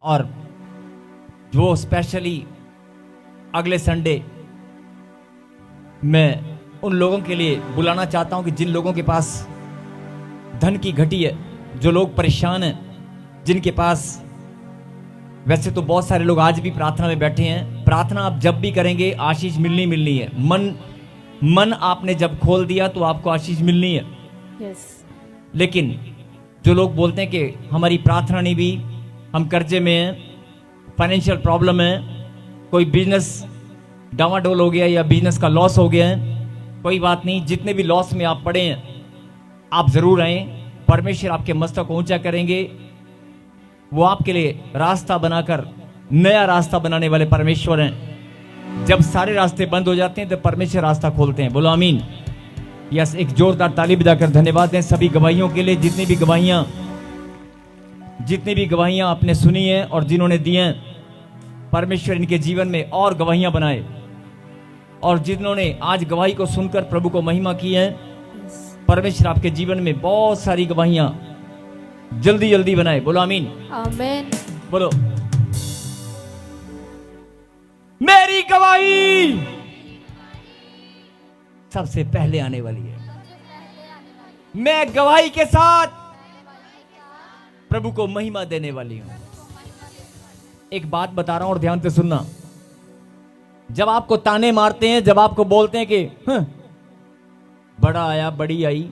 और जो स्पेशली अगले संडे मैं उन लोगों के लिए बुलाना चाहता हूं कि जिन लोगों के पास धन की घटी है, जो लोग परेशान हैं, जिनके पास, वैसे तो बहुत सारे लोग आज भी प्रार्थना में बैठे हैं। प्रार्थना आप जब भी करेंगे आशीष मिलनी है। मन आपने जब खोल दिया तो आपको आशीष मिलनी है। लेकिन जो लोग बोलते हैं कि हमारी प्रार्थना नहीं भी, हम कर्जे में हैं, फाइनेंशियल प्रॉब्लम है, कोई बिजनेस डामाडोल हो गया या बिजनेस का लॉस हो गया है, कोई बात नहीं, जितने भी लॉस में आप पड़े हैं आप जरूर आए। परमेश्वर आपके मस्तक को ऊंचा करेंगे। वो आपके लिए रास्ता बनाकर नया रास्ता बनाने वाले परमेश्वर हैं। जब सारे रास्ते बंद हो जाते हैं तो परमेश्वर रास्ता खोलते हैं। बोलो आमीन। यस, एक जोरदार ताली बजाकर धन्यवाद दें सभी गवाहियों के लिए, जितनी भी गवाहियां आपने सुनी हैं और जिन्होंने दी हैं। परमेश्वर इनके जीवन में और गवाहियां बनाए, और जिन्होंने आज गवाही को सुनकर प्रभु को महिमा की है, परमेश्वर आपके जीवन में बहुत सारी गवाहियां जल्दी जल्दी बनाए। बोलो आमीन। आमीन। बोलो, मेरी गवाही सबसे पहले आने वाली है। मैं गवाही के साथ प्रभु को महिमा देने वाली हूं। एक बात बता रहा हूं और ध्यान से सुनना। जब आपको ताने मारते हैं, जब आपको बोलते हैं कि बड़ा आया, बड़ी आई,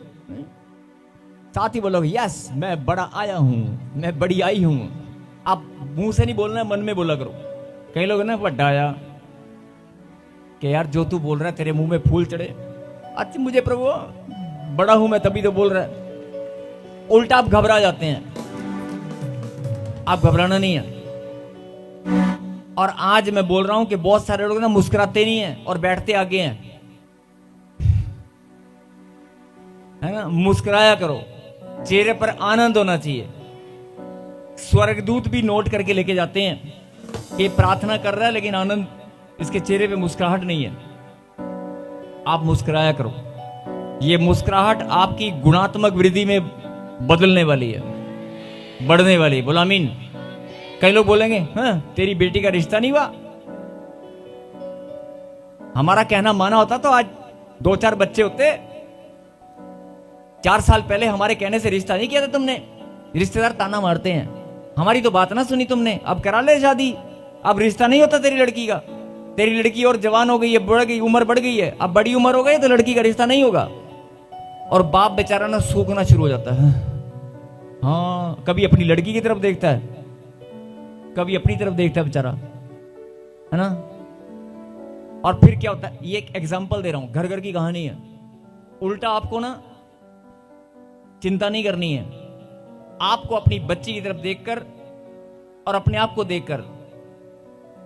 साथ ही बोलो यस मैं बड़ा आया हूं, मैं बड़ी आई हूं। आप मुंह से नहीं बोलना, मन में बोला करो। कई लोग ना बड़ा आया कि यार जो तू बोल रहा है तेरे मुंह में फूल चढ़े। अच्छा मुझे प्रभु बड़ा हूं मैं तभी तो बोल रहा है। उल्टा आप घबरा जाते हैं। आप घबराना नहीं है। और आज मैं बोल रहा हूं कि बहुत सारे लोग ना मुस्कुराते नहीं हैं और बैठते आगे हैं, है ना। मुस्कुराया करो, चेहरे पर आनंद होना चाहिए। स्वर्गदूत भी नोट करके लेके जाते हैं कि प्रार्थना कर रहा है लेकिन आनंद, इसके चेहरे पे मुस्कुराहट नहीं है। आप मुस्कुराया करो। ये मुस्कुराहट आपकी गुणात्मक वृद्धि में बदलने वाली है, बढ़ने वाली है। बोलो आमीन। कई लोग बोलेंगे हाँ तेरी बेटी का रिश्ता नहीं हुआ। हमारा कहना माना होता तो आज 2-4 बच्चे होते। 4 साल पहले हमारे कहने से रिश्ता नहीं किया था तुमने। रिश्तेदार ताना मारते हैं, हमारी तो बात ना सुनी तुमने, अब करा ले शादी, अब रिश्ता नहीं होता तेरी लड़की का। तेरी लड़की और जवान हो गई है, बढ़ गई, उम्र बढ़ गई है, अब बड़ी उम्र हो गई तो लड़की का रिश्ता नहीं होगा। और बाप बेचारा ना सूखना शुरू हो जाता है। हाँ, कभी अपनी लड़की की तरफ देखता है, कभी अपनी तरफ देखता है बेचारा, है ना। और फिर क्या होता है, ये एक एग्जांपल दे रहा हूं, घर घर की कहानी है। उल्टा आपको ना चिंता नहीं करनी है। आपको अपनी बच्ची की तरफ देखकर और अपने आप को देखकर,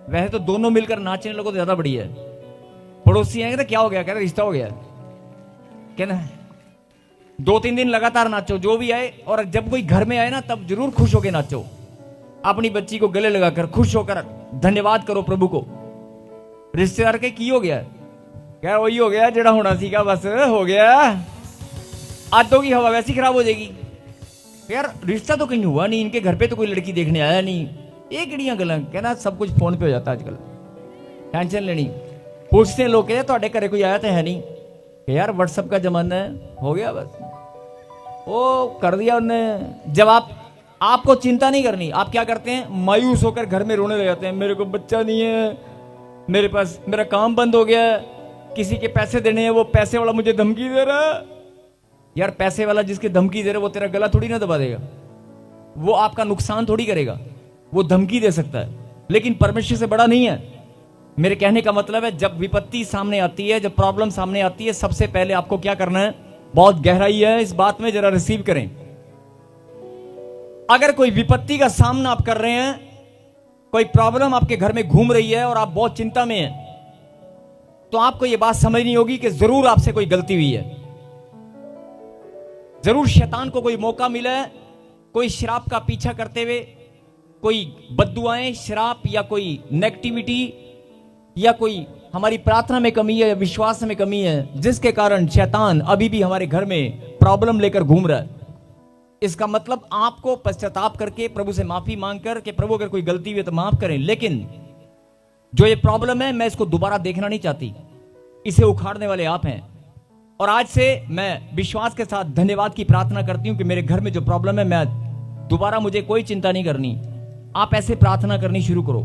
वैसे तो दोनों मिलकर नाचने लगो तो ज्यादा बढ़िया है। पड़ोसी आएंगे तो क्या हो गया, कहते रिश्ता हो गया, कहना 2-3 दिन लगातार नाचो जो भी आए, और जब कोई घर में आए ना तब जरूर खुश होकर नाचो। अपनी बच्ची को गले लगाकर खुश होकर धन्यवाद करो प्रभु को। रिश्तेदार के की हो गया, क्या वही हो गया जेड़ा होना सीखा, बस हो गया। आदों की हवा वैसी खराब हो जाएगी। यार रिश्ता तो कहीं हुआ नहीं, इनके घर पे तो कोई लड़की देखने आया नहीं, ये किड़ियां गल्लां। कहना सब कुछ फोन पे हो जाता आजकल, टेंशन लेनी। पूछते हैं लोग कहते ਤੁਹਾਡੇ घरे कोई आया तो है नहीं, कि यार व्हाट्सएप का जमाना है, हो गया बस, वो कर दिया उनने। जब आपको चिंता नहीं करनी, आप क्या करते हैं, मायूस होकर घर में रोने लग जाते हैं। मेरे को बच्चा नहीं है, मेरे पास मेरा काम बंद हो गया, किसी के पैसे देने हैं, वो पैसे वाला मुझे धमकी दे रहा। यार पैसे वाला जिसके धमकी दे रहा वो तेरा गला थोड़ी ना दबा देगा, वो आपका नुकसान थोड़ी करेगा, वो धमकी दे सकता है, लेकिन परमेश्वर से बड़ा नहीं है। मेरे कहने का मतलब है, जब विपत्ति सामने आती है, जब प्रॉब्लम सामने आती है, सबसे पहले आपको क्या करना है, बहुत गहराई है इस बात में, जरा रिसीव करें। अगर कोई विपत्ति का सामना आप कर रहे हैं, कोई प्रॉब्लम आपके घर में घूम रही है और आप बहुत चिंता में हैं, तो आपको यह बात समझनी होगी कि जरूर आपसे कोई गलती हुई है। जरूर शैतान को कोई मौका मिला है, कोई शराब का पीछा करते हुए, कोई बद्दुआएं, शराब या कोई नेगेटिविटी, या कोई हमारी प्रार्थना में कमी है या विश्वास में कमी है, जिसके कारण शैतान अभी भी हमारे घर में प्रॉब्लम लेकर घूम रहा है। इसका मतलब आपको पश्चाताप करके प्रभु से माफी मांगकर कि प्रभु अगर कोई गलती हुई तो माफ करें, लेकिन जो ये प्रॉब्लम है मैं इसको दोबारा देखना नहीं चाहती, इसे उखाड़ने वाले आप हैं। और आज से मैं विश्वास के साथ धन्यवाद की प्रार्थना करती हूं कि मेरे घर में जो प्रॉब्लम है मैं दोबारा, मुझे कोई चिंता नहीं करनी। आप ऐसे प्रार्थना करनी शुरू करो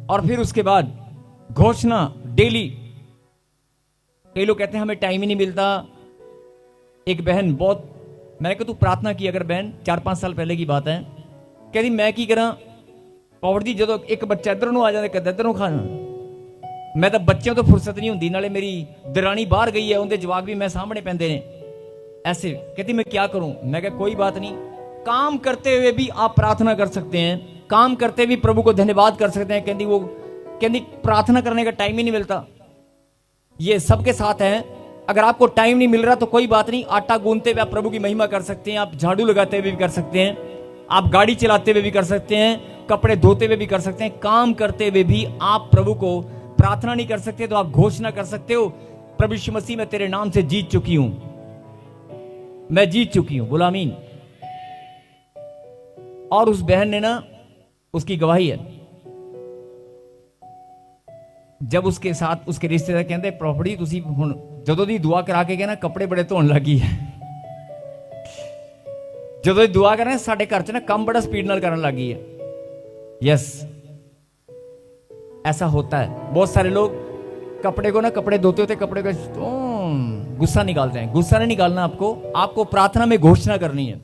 और फिर उसके बाद घोषणा डेली। कई लोग कहते हैं हमें टाइम ही नहीं मिलता। एक बहन बहुत, मैंने कहा तू प्रार्थना की अगर बहन, 4-5 साल पहले की बात है, कहती मैं की करा पौड़ जी, जो एक बच्चा इधर आ जाता कहता इधर खाना, मैं तो बच्चों तो फुर्सत नहीं होती, नाले मेरी दरानी बाहर गई है, उनके जवाब भी मैं सामने पैंदे ने। ऐसे कहती मैं क्या करूं, मैं कहा कोई बात नहीं, काम करते हुए भी आप प्रार्थना कर सकते हैं, काम करते भी प्रभु को धन्यवाद कर सकते हैं। कहती प्रार्थना करने का टाइम ही नहीं मिलता। ये सबके साथ है। अगर आपको टाइम नहीं मिल रहा तो कोई बात नहीं, आटा गूंथते हुए आप प्रभु की महिमा कर सकते हैं, आप झाड़ू लगाते हुए भी कर सकते हैं, आप गाड़ी चलाते हुए भी कर सकते हैं, कपड़े धोते हुए भी कर सकते हैं, काम करते हुए भी आप प्रभु को प्रार्थना नहीं कर सकते तो आप घोषणा कर सकते हो, प्रभु यीशु मसीह मैं तेरे नाम से जीत चुकी हूं, मैं जीत चुकी हूं। बोला आमीन। और उस बहन ने ना, उसकी गवाही है, जब उसके साथ उसके रिश्तेदार कहते प्रॉपर्टी तुसी हुण जदों दी दुआ करा के गए ना कपड़े बड़े धोन लगी है, जदों दी दुआ करें साडे घर च ना काम बड़ा स्पीड नाल करन लगी है। यस, ऐसा होता है। बहुत सारे लोग कपड़े को ना, कपड़े धोते होते कपड़े को गुस्सा निकालते हैं। गुस्सा नहीं निकालना आपको प्रार्थना में घोषणा करनी है।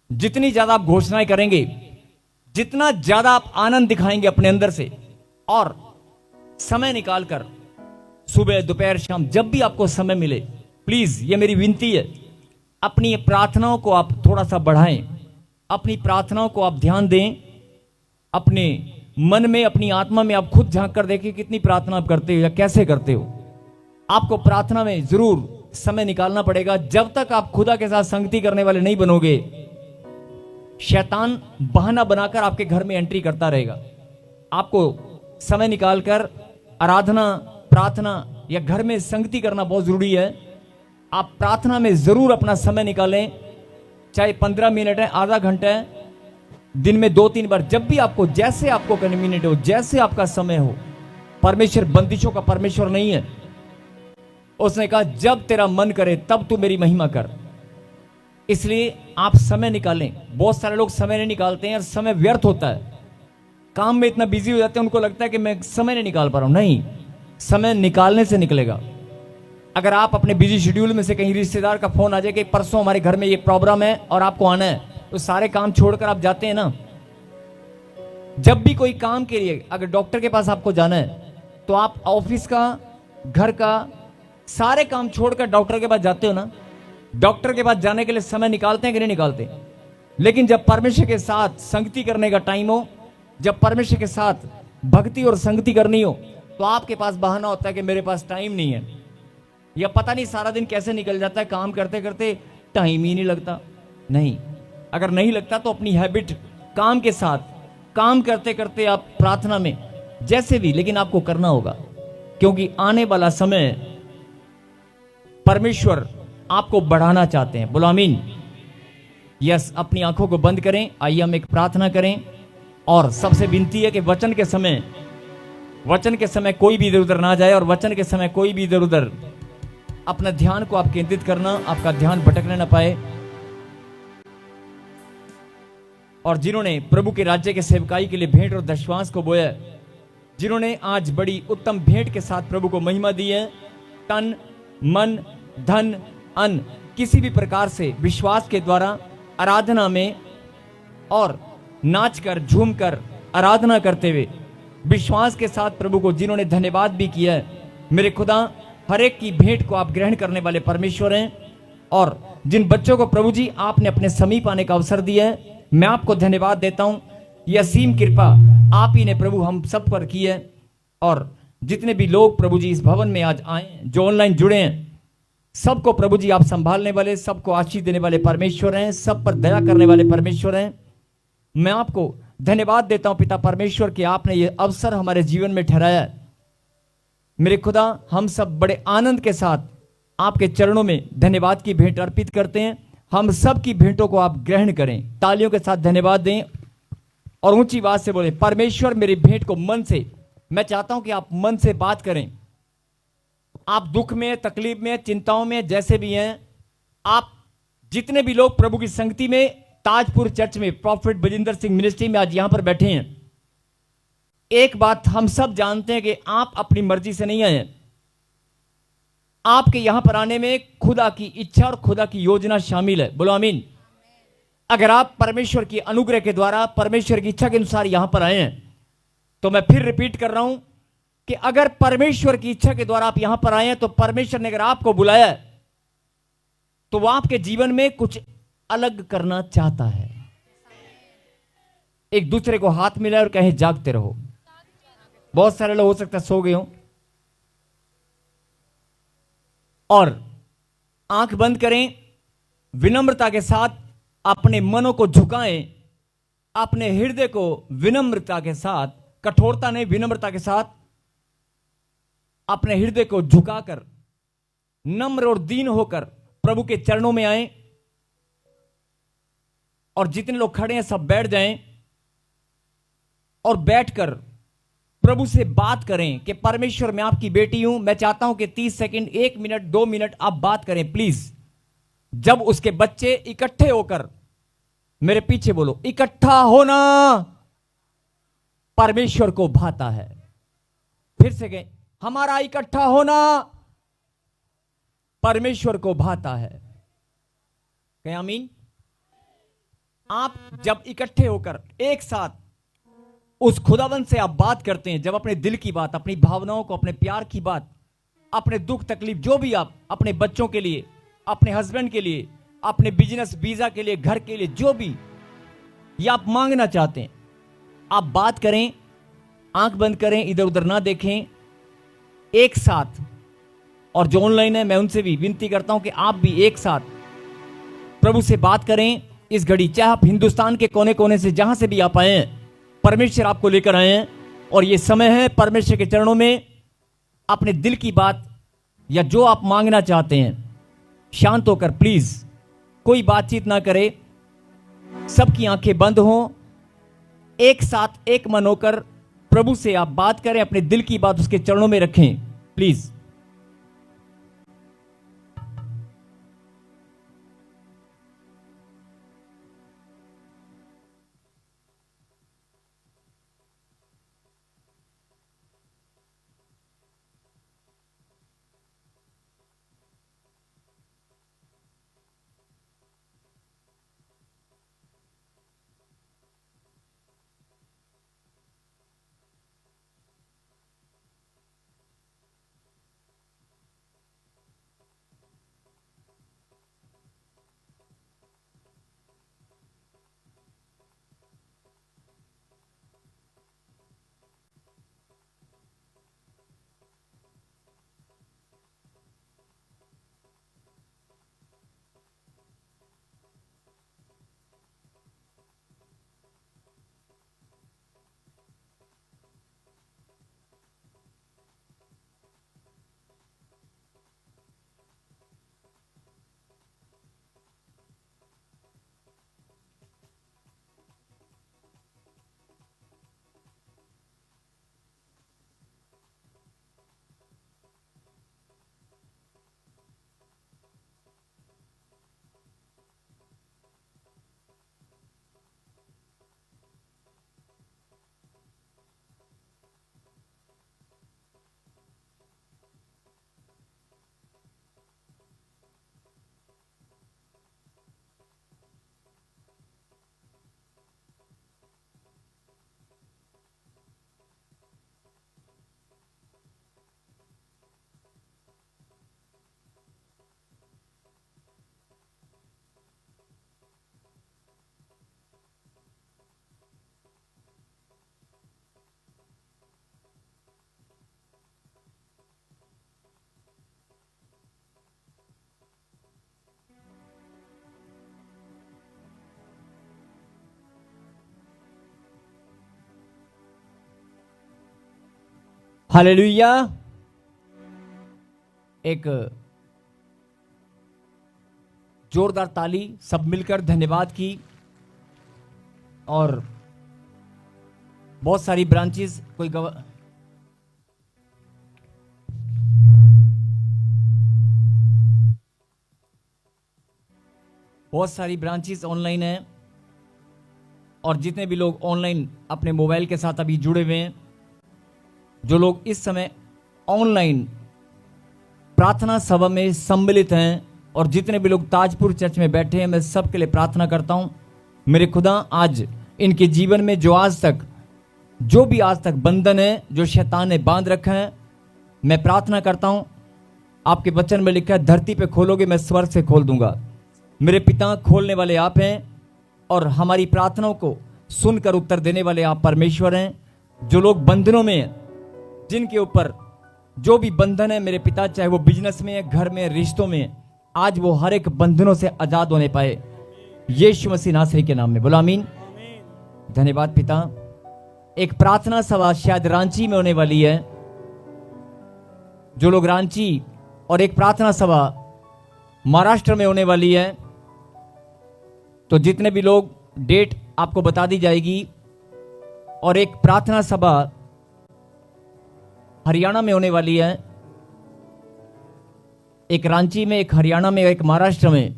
जितनी ज्यादा आप घोषणाएं करेंगे, जितना ज्यादा आप आनंद दिखाएंगे अपने अंदर से, और समय निकालकर सुबह दोपहर शाम जब भी आपको समय मिले, प्लीज ये मेरी विनती है, अपनी प्रार्थनाओं को आप थोड़ा सा बढ़ाएं, अपनी प्रार्थनाओं को आप ध्यान दें, अपने मन में अपनी आत्मा में आप खुद झांक कर देखें कितनी प्रार्थना आप करते हो या कैसे करते हो। आपको प्रार्थना में जरूर समय निकालना पड़ेगा। जब तक आप खुदा के साथ संगति करने वाले नहीं बनोगे, शैतान बहाना बनाकर आपके घर में एंट्री करता रहेगा। आपको समय निकालकर आराधना, प्रार्थना या घर में संगति करना बहुत जरूरी है। आप प्रार्थना में जरूर अपना समय निकालें, चाहे 15 मिनट है, आधा घंटा है, दिन में 2-3 बार, जब भी आपको, जैसे आपको कन्वीनियंट हो, जैसे आपका समय हो। परमेश्वर बंदिशों का परमेश्वर नहीं है। उसने कहा जब तेरा मन करे तब तू मेरी महिमा कर। इसलिए आप समय निकालें। बहुत सारे लोग समय नहीं निकालते हैं और समय व्यर्थ होता है, काम में इतना बिजी हो जाते हैं, उनको लगता है कि मैं समय नहीं निकाल पा रहा हूं। नहीं, समय निकालने से निकलेगा। अगर आप अपने बिजी शेड्यूल में से कहीं रिश्तेदार का फोन आ जाए कि परसों हमारे घर में ये प्रॉब्लम है और आपको आना है, तो सारे काम छोड़कर आप जाते हैं ना। जब भी कोई काम के लिए, अगर डॉक्टर के पास आपको जाना है तो आप ऑफिस का, घर का सारे काम छोड़कर डॉक्टर के पास जाते हो ना। डॉक्टर के पास जाने के लिए समय निकालते हैं कि नहीं निकालते? लेकिन जब परमेश्वर के साथ संगति करने का टाइम हो, जब परमेश्वर के साथ भक्ति और संगति करनी हो, तो आपके पास बहाना होता है कि मेरे पास टाइम नहीं है, या पता नहीं सारा दिन कैसे निकल जाता है, काम करते करते टाइम ही नहीं लगता। नहीं, अगर नहीं लगता तो अपनी हैबिट काम के साथ, काम करते करते आप प्रार्थना में जैसे भी, लेकिन आपको करना होगा, क्योंकि आने वाला समय परमेश्वर आपको बढ़ाना चाहते हैं। बोलो आमीन। यस, अपनी आंखों को बंद करें, आइए हम एक प्रार्थना करें। और सबसे विनती है कि वचन के समय कोई भी इधर उधर ना जाए, और वचन के समय कोई भी इधर उधर अपना ध्यान को आप केंद्रित करना, आपका ध्यान भटकने ना पाए। और जिन्होंने प्रभु के राज्य के सेवकाई के लिए भेंट और दशवांश को बोया, जिन्होंने आज बड़ी उत्तम भेंट के साथ प्रभु को महिमा दी है, तन मन धन अन्न किसी भी प्रकार से विश्वास के द्वारा आराधना में और नाचकर झूमकर आराधना करते हुए विश्वास के साथ प्रभु को जिन्होंने धन्यवाद भी किया है, मेरे खुदा हर एक की भेंट को आप ग्रहण करने वाले परमेश्वर हैं। और जिन बच्चों को प्रभु जी आपने अपने समीप आने का अवसर दिया है, मैं आपको धन्यवाद देता हूं। यह असीम कृपा आप ही ने प्रभु हम सब पर की है। और जितने भी लोग प्रभु जी इस भवन में आज आए, जो ऑनलाइन जुड़े हैं, सबको प्रभु जी आप संभालने वाले, सबको आशीष देने वाले परमेश्वर हैं, सब पर दया करने वाले परमेश्वर हैं। मैं आपको धन्यवाद देता हूं पिता परमेश्वर कि आपने ये अवसर हमारे जीवन में ठहराया है। मेरे खुदा, हम सब बड़े आनंद के साथ आपके चरणों में धन्यवाद की भेंट अर्पित करते हैं। हम सब की भेंटों को आप ग्रहण करें। तालियों के साथ धन्यवाद दें और ऊंची आवाज से बोले, परमेश्वर मेरी भेंट को मन से, मैं चाहता हूं कि आप मन से बात करें। आप दुख में, तकलीफ में, चिंताओं में जैसे भी हैं, आप जितने भी लोग प्रभु की संगति में ताजपुर चर्च में प्रॉफिट बजिंदर सिंह मिनिस्ट्री में आज यहां पर बैठे हैं, एक बात हम सब जानते हैं कि आप अपनी मर्जी से नहीं आए हैं। आपके यहां पर आने में खुदा की इच्छा और खुदा की योजना शामिल है। बोलो आमीन। अगर आप परमेश्वर की अनुग्रह के द्वारा, परमेश्वर की इच्छा के अनुसार यहां पर आए हैं, तो मैं फिर रिपीट कर रहा हूं कि अगर परमेश्वर की इच्छा के द्वारा आप यहां पर आए हैं, तो परमेश्वर ने अगर आपको बुलाया है, तो वह आपके जीवन में कुछ अलग करना चाहता है। एक दूसरे को हाथ मिलाए और कहें, जागते रहो। बहुत सारे लोग हो सकता है सो गए हों, और आंख बंद करें, विनम्रता के साथ अपने मनों को झुकाएं, अपने हृदय को विनम्रता के साथ, कठोरता नहीं, विनम्रता के साथ अपने हृदय को झुकाकर नम्र और दीन होकर प्रभु के चरणों में आएं। और जितने लोग खड़े हैं सब बैठ जाएं और बैठकर प्रभु से बात करें कि परमेश्वर मैं आपकी बेटी हूं। मैं चाहता हूं कि 30 सेकंड, 1 मिनट, 2 मिनट आप बात करें प्लीज। जब उसके बच्चे इकट्ठे होकर, मेरे पीछे बोलो, इकट्ठा होना परमेश्वर को भाता है। फिर से कहें, हमारा इकट्ठा होना परमेश्वर को भाता है। कहें आमीन। आप जब इकट्ठे होकर एक साथ उस खुदावंत से आप बात करते हैं, जब अपने दिल की बात, अपनी भावनाओं को, अपने प्यार की बात, अपने दुख तकलीफ जो भी आप अपने बच्चों के लिए, अपने हस्बैंड के लिए, अपने बिजनेस वीजा के लिए, घर के लिए, जो भी ये आप मांगना चाहते हैं, आप बात करें। आंख बंद करें, इधर उधर ना देखें, एक साथ। और जो ऑनलाइन है, मैं उनसे भी विनती करता हूं कि आप भी एक साथ प्रभु से बात करें इस घड़ी। चाहे आप हिंदुस्तान के कोने कोने से, जहां से भी आप आए हैं, परमेश्वर आपको लेकर आए हैं, और ये समय है परमेश्वर के चरणों में अपने दिल की बात या जो आप मांगना चाहते हैं, शांत होकर प्लीज, कोई बातचीत ना करे, सबकी आंखें बंद हों, एक साथ एक मन होकर प्रभु से आप बात करें, अपने दिल की बात उसके चरणों में रखें प्लीज। हालेलुया। एक जोरदार ताली सब मिलकर धन्यवाद की। और बहुत सारी ब्रांचेस बहुत सारी ब्रांचेस ऑनलाइन हैं, और जितने भी लोग ऑनलाइन अपने मोबाइल के साथ अभी जुड़े हुए हैं, जो लोग इस समय ऑनलाइन प्रार्थना सभा में सम्मिलित हैं, और जितने भी लोग ताजपुर चर्च में बैठे हैं, मैं सबके लिए प्रार्थना करता हूं। मेरे खुदा आज इनके जीवन में जो भी आज तक बंधन है, जो शैतान ने बांध रखा है, मैं प्रार्थना करता हूं। आपके वचन में लिखा है, धरती पे खोलोगे मैं स्वर्ग से खोल दूंगा। मेरे पिता, खोलने वाले आप हैं, और हमारी प्रार्थनाओं को सुनकर उत्तर देने वाले आप परमेश्वर हैं। जो लोग बंधनों में हैं, जिनके ऊपर जो भी बंधन है मेरे पिता, चाहे वो बिजनेस में है, घर में, रिश्तों में, आज वो हर एक बंधनों से आजाद होने पाए, यीशु मसीह नासरी के नाम में बोलो आमीन। धन्यवाद पिता। एक प्रार्थना सभा शायद रांची में होने वाली है, जो लोग रांची, और एक प्रार्थना सभा महाराष्ट्र में होने वाली है। तो जितने भी लोग, डेट आपको बता दी जाएगी। और एक प्रार्थना सभा हरियाणा में होने वाली है, एक रांची में, एक हरियाणा में, एक महाराष्ट्र में।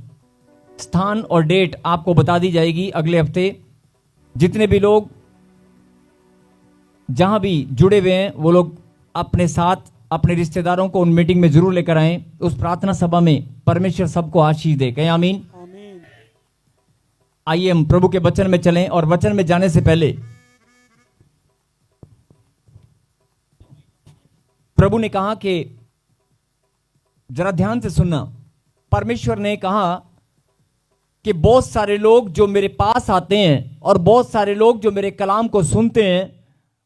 स्थान और डेट आपको बता दी जाएगी अगले हफ्ते। जितने भी लोग जहां भी जुड़े हुए हैं, वो लोग अपने साथ अपने रिश्तेदारों को उन मीटिंग में जरूर लेकर आएं। उस प्रार्थना सभा में परमेश्वर सबको आशीष दे। कहें आमीन। आइए हम प्रभु के वचन में चलें, और वचन में जाने से पहले प्रभु ने कहा कि जरा ध्यान से सुनना। परमेश्वर ने कहा कि बहुत सारे लोग जो मेरे पास आते हैं, और बहुत सारे लोग जो मेरे कलाम को सुनते हैं,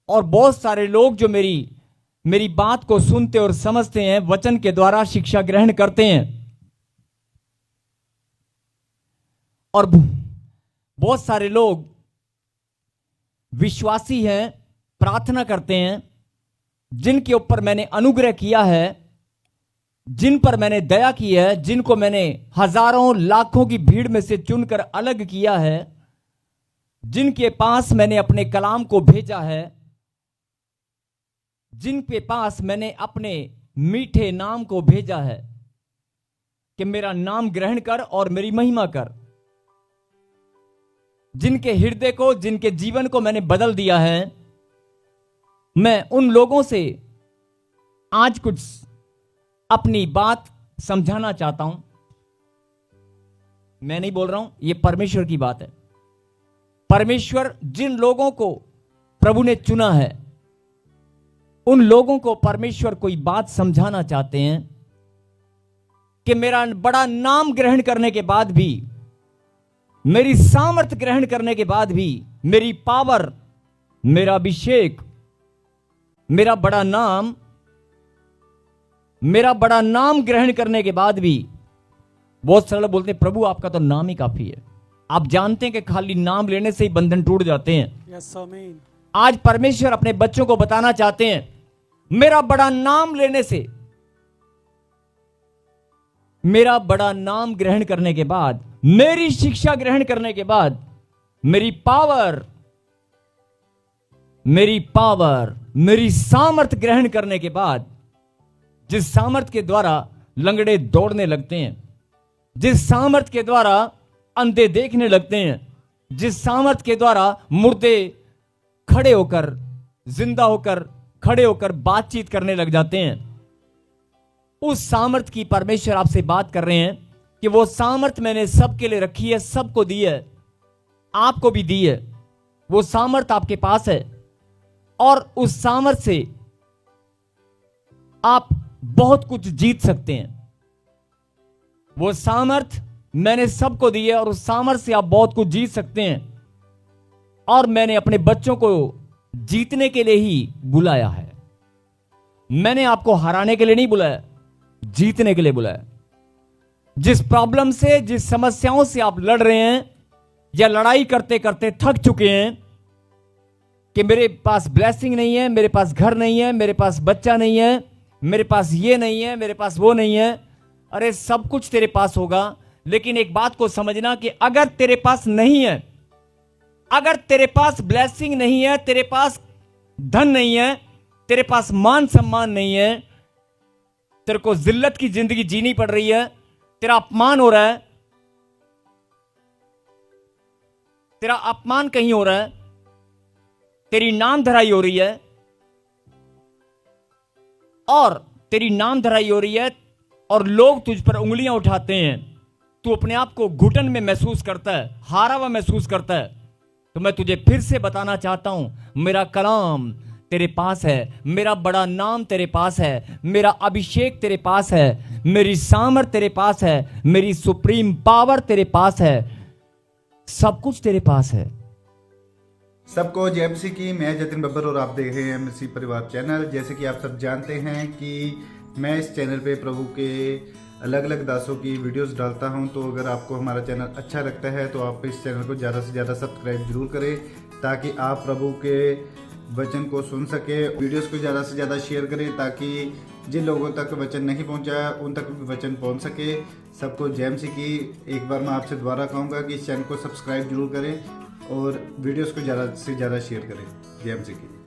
और बहुत सारे लोग जो मेरी बात को सुनते और समझते हैं, वचन के द्वारा शिक्षा ग्रहण करते हैं, और बहुत सारे लोग विश्वासी हैं, प्रार्थना करते हैं, जिनके ऊपर मैंने अनुग्रह किया है, जिन पर मैंने दया की है, जिनको मैंने हजारों लाखों की भीड़ में से चुनकर अलग किया है, जिनके पास मैंने अपने कलाम को भेजा है, जिनके पास मैंने अपने मीठे नाम को भेजा है कि मेरा नाम ग्रहण कर और मेरी महिमा कर, जिनके हृदय को, जिनके जीवन को मैंने बदल दिया है, मैं उन लोगों से आज कुछ अपनी बात समझाना चाहता हूं। मैं नहीं बोल रहा हूं, यह परमेश्वर की बात है। परमेश्वर जिन लोगों को प्रभु ने चुना है, उन लोगों को परमेश्वर कोई बात समझाना चाहते हैं कि मेरा बड़ा नाम ग्रहण करने के बाद भी, मेरी सामर्थ ग्रहण करने के बाद भी, मेरी पावर, मेरा अभिषेक, मेरा बड़ा नाम ग्रहण करने के बाद भी, बहुत सरल बोलते हैं, प्रभु आपका तो नाम ही काफी है। आप जानते हैं कि खाली नाम लेने से ही बंधन टूट जाते हैं। यस आमीन। आज परमेश्वर अपने बच्चों को बताना चाहते हैं, मेरा बड़ा नाम लेने से, मेरा बड़ा नाम ग्रहण करने के बाद, मेरी शिक्षा ग्रहण करने के बाद, मेरी पावर, मेरी सामर्थ ग्रहण करने के बाद, जिस सामर्थ के द्वारा लंगड़े दौड़ने लगते हैं, जिस सामर्थ के द्वारा अंधे देखने लगते हैं, जिस सामर्थ के द्वारा मुर्दे खड़े होकर, जिंदा होकर, खड़े होकर बातचीत करने लग जाते हैं, उस सामर्थ की परमेश्वर आपसे बात कर रहे हैं कि वो सामर्थ मैंने सबके लिए रखी है, सबको दी है, आपको भी दी है। वो सामर्थ आपके पास है, और उस सामर्थ से आप बहुत कुछ जीत सकते हैं। वो सामर्थ मैंने सबको दी है, और उस सामर्थ से आप बहुत कुछ जीत सकते हैं। और मैंने अपने बच्चों को जीतने के लिए ही बुलाया है। मैंने आपको हराने के लिए नहीं बुलाया, जीतने के लिए बुलाया। जिस प्रॉब्लम से, जिस समस्याओं से आप लड़ रहे हैं, या लड़ाई करते करते थक चुके हैं कि मेरे पास ब्लेसिंग नहीं है, मेरे पास घर नहीं है, मेरे पास बच्चा नहीं है, मेरे पास ये नहीं है, मेरे पास वो नहीं है। अरे सब कुछ तेरे पास होगा, लेकिन एक बात को समझना कि अगर तेरे पास नहीं है, अगर तेरे पास ब्लेसिंग नहीं है, तेरे पास धन नहीं है, तेरे पास मान सम्मान नहीं है, तेरे को जिल्लत की जिंदगी जीनी पड़ रही है, तेरा अपमान हो रहा है, तेरा अपमान कहीं हो रहा है, तेरी नाम धराई हो रही है, और तेरी नाम धराई हो रही है और लोग तुझ पर उंगलियां उठाते हैं, तू अपने आप को घुटन में महसूस करता है, हारा हुआ महसूस करता है, तो मैं तुझे फिर से बताना चाहता हूं, मेरा कलाम तेरे पास है, मेरा बड़ा नाम तेरे पास है, मेरा अभिषेक तेरे पास है, मेरी सामर्थ तेरे पास है, मेरी सुप्रीम पावर तेरे पास है, सब कुछ तेरे पास है। सबको जय मसीह की। मैं जतिन बब्बर और आप देख रहे हैं मसीह परिवार चैनल। जैसे कि आप सब जानते हैं कि मैं इस चैनल पे प्रभु के अलग अलग दासों की वीडियोस डालता हूं, तो अगर आपको हमारा चैनल अच्छा लगता है तो आप इस चैनल को ज़्यादा से ज़्यादा सब्सक्राइब जरूर करें, ताकि आप प्रभु के वचन को सुन सके। वीडियोस को ज़्यादा से ज़्यादा शेयर करें, ताकि जिन लोगों तक वचन नहीं पहुंचा उन तक भी वचन पहुंच सके। सबको जय मसीह की। एक बार मैं आपसे दोबारा कहूँगा कि इस चैनल को सब्सक्राइब जरूर करें और वीडियोस को ज़्यादा से ज़्यादा शेयर करें। जय मसीह की।